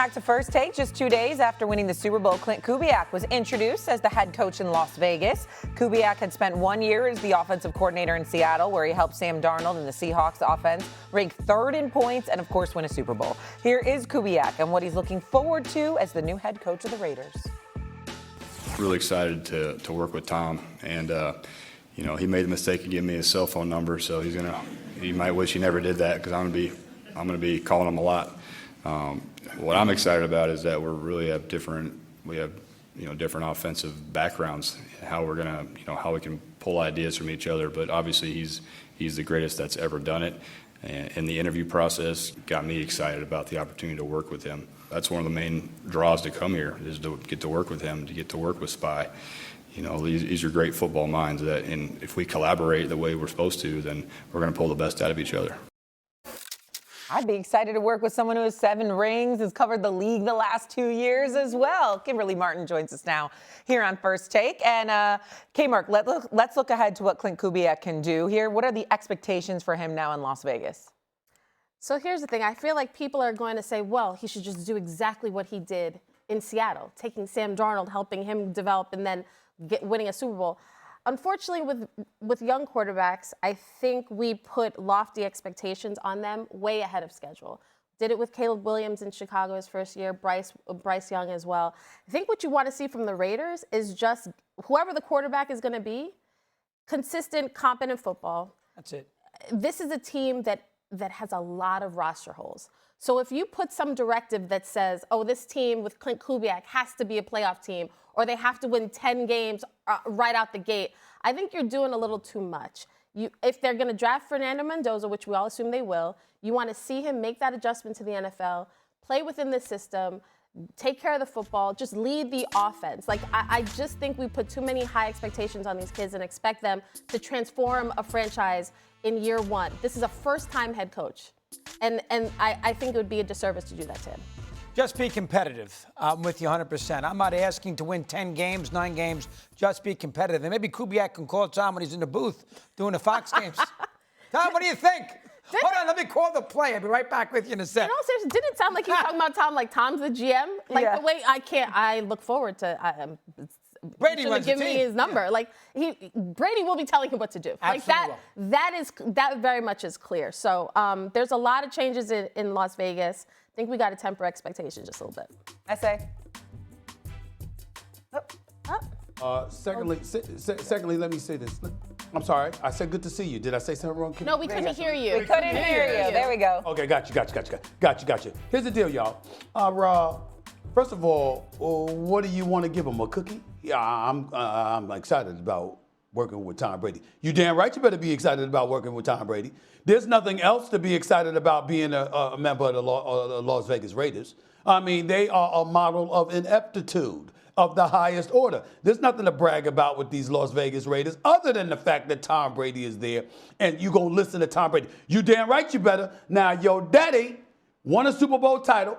back to First Take. Just 2 days after winning the Super Bowl, Klint Kubiak was introduced as the head coach in Las Vegas. Kubiak had spent 1 year as the offensive coordinator in Seattle, where he helped Sam Darnold and the Seahawks offense rank third in points and, of course, win a Super Bowl. Here is Kubiak and what he's looking forward to as the new head coach of the Raiders. Really excited to work with Tom, and he made the mistake of giving me his cell phone number, so he might wish he never did that because I'm gonna be calling him a lot. What I'm excited about is that we have different offensive backgrounds, how we can pull ideas from each other. But obviously he's the greatest that's ever done it. And the interview process got me excited about the opportunity to work with him. That's one of the main draws to come here, is to get to work with him, to get to work with Spy. These are great football minds and if we collaborate the way we're supposed to, then we're going to pull the best out of each other. I'd be excited to work with someone who has 7 rings, has covered the league the last 2 years as well. Kimberly Martin joins us now here on First Take. And K-Mark, let's look ahead to what Klint Kubiak can do here. What are the expectations for him now in Las Vegas? So here's the thing. I feel like people are going to say, well, he should just do exactly what he did in Seattle, taking Sam Darnold, helping him develop, and then winning a Super Bowl. Unfortunately, with young quarterbacks, I think we put lofty expectations on them way ahead of schedule. Did it with Caleb Williams in Chicago his first year, Bryce Young as well. I think what you want to see from the Raiders is just whoever the quarterback is going to be, consistent, competent football. That's it. This is a team that has a lot of roster holes. So if you put some directive that says, oh, this team with Klint Kubiak has to be a playoff team, or they have to win 10 games right out the gate, I think you're doing a little too much. If they're going to draft Fernando Mendoza, which we all assume they will, you want to see him make that adjustment to the NFL, play within the system, take care of the football, just lead the offense. I just think we put too many high expectations on these kids and expect them to transform a franchise in year 1. This is a first-time head coach. And I think it would be a disservice to do that to him. Just be competitive. I'm with you 100%. I'm not asking to win 10 games, 9 games. Just be competitive. And maybe Kubiak can call Tom when he's in the booth doing the Fox games. Tom, what do you think? Hold on, let me call the play. I'll be right back with you in a sec. Seriously, didn't it sound like you were talking about Tom like Tom's the GM? The way I look forward to Brady runs give the me team. his number. Brady will be telling him what to do. Absolutely. That very much is clear. So there's a lot of changes in Las Vegas. I think we got to temper expectations just a little bit. I say. Secondly, let me say this. I'm sorry. I said good to see you. Did I say something wrong? No, we couldn't hear you. We couldn't hear you. There we go. Okay, got you. Here's the deal, y'all. First of all, what do you want to give him? A cookie? Yeah, I'm excited about working with Tom Brady. You damn right you better be excited about working with Tom Brady. There's nothing else to be excited about being a member of the Las Vegas Raiders. I mean, they are a model of ineptitude of the highest order. There's nothing to brag about with these Las Vegas Raiders other than the fact that Tom Brady is there and you gonna listen to Tom Brady. You damn right you better. Now, your daddy won a Super Bowl title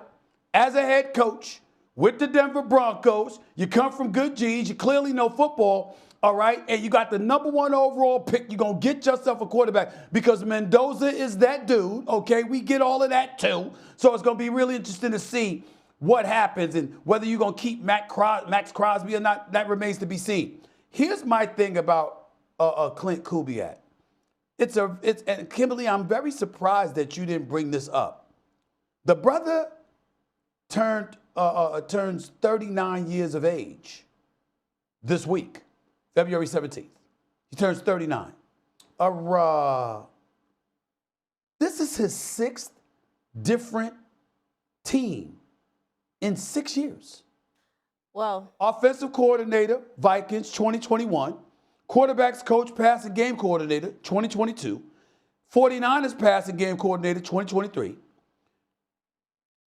as a head coach with the Denver Broncos. You come from good G's. You clearly know football. All right, and you got the #1 overall pick. You're going to get yourself a quarterback because Mendoza is that dude, okay? We get all of that too. So it's going to be really interesting to see what happens and whether you're going to keep Max Crosby or not. That remains to be seen. Here's my thing about Klint Kubiak. And Kimberly, I'm very surprised that you didn't bring this up. The brother turns 39 years of age this week. February 17th. He turns 39. This is his 6th different team in 6 years. Well, offensive coordinator, Vikings, 2021. Quarterbacks coach, passing game coordinator, 2022. 49ers passing game coordinator, 2023.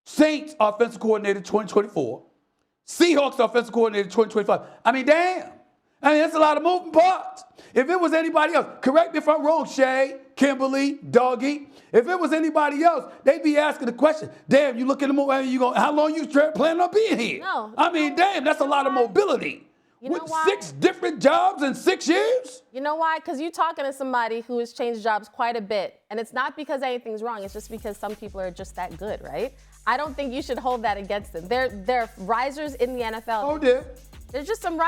Saints offensive coordinator, 2024. Seahawks offensive coordinator, 2025. I mean, damn. That's a lot of moving parts. If it was anybody else, correct me if I'm wrong, Shae, Kimberly, Doggy. If it was anybody else, they'd be asking the question, damn, you look at the movie, how long you planning on being here? No. Damn, that's a lot of mobility. With 6 different jobs in 6 years? You know why? Because you're talking to somebody who has changed jobs quite a bit. And it's not because anything's wrong. It's just because some people are just that good, right? I don't think you should hold that against them. They're risers in the NFL. Oh, dear. There's just some.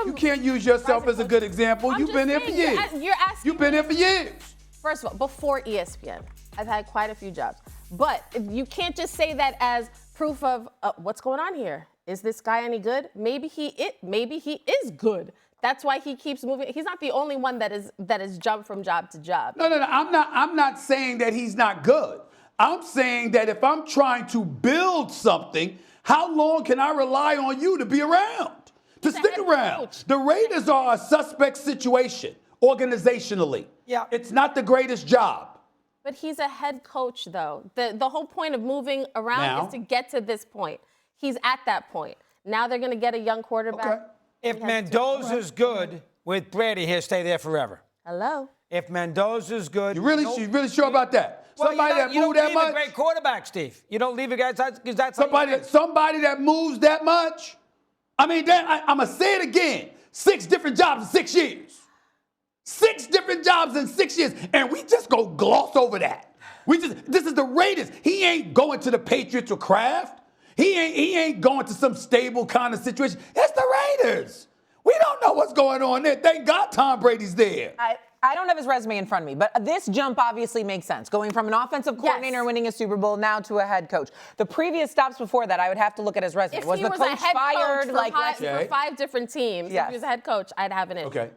You can't use yourself as a good example. I'm You've been here for saying, years. you're asking. You've been here for years. First of all, before ESPN, I've had quite a few jobs. But you can't just say that as proof of what's going on here. Is this guy any good? Maybe he is good. That's why he keeps moving. He's not the only one that is jumped from job to job. No. I'm not saying that he's not good. I'm saying that if I'm trying to build something, how long can I rely on you to be around? To stick around. Coach. The Raiders are a suspect situation organizationally. Yeah. It's not the greatest job. But he's a head coach, though. The whole point of moving around is to get to this point. He's at that point. Now they're going to get a young quarterback. Okay. If Mendoza's good with Brady, he'll stay there forever. Hello. If Mendoza's good, You really sure about that? Well, Somebody that you moved don't that leave much? a great quarterback, Steve. You don't leave a guy because that's how you do it. Somebody that moves that much? I mean, I'm going to say it again. 6 different jobs in 6 years. 6 different jobs in 6 years. And we just go gloss over that. This is the Raiders. He ain't going to the Patriots or Kraft. He ain't going to some stable kind of situation. It's the Raiders. We don't know what's going on there. Thank God Tom Brady's there. I don't have his resume in front of me, but this jump obviously makes sense. Going from an offensive coordinator winning a Super Bowl now to a head coach. The previous stops before that, I would have to look at his resume. If was he the was coach a head fired? coach for 5 different teams, Yes. if he was a head coach, I'd have an issue. Okay.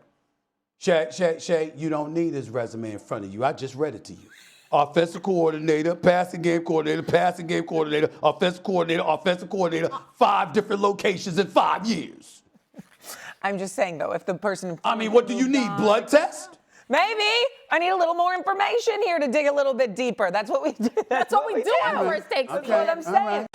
Shae, you don't need his resume in front of you. I just read it to you. Offensive coordinator, passing game coordinator, offensive coordinator, 5 different locations in 5 years. I'm just saying, though, if the person... I mean, what do you need, blood test? Maybe. I need a little more information here to dig a little bit deeper. That's what we do. That's what we do on First Takes. That's what I'm saying.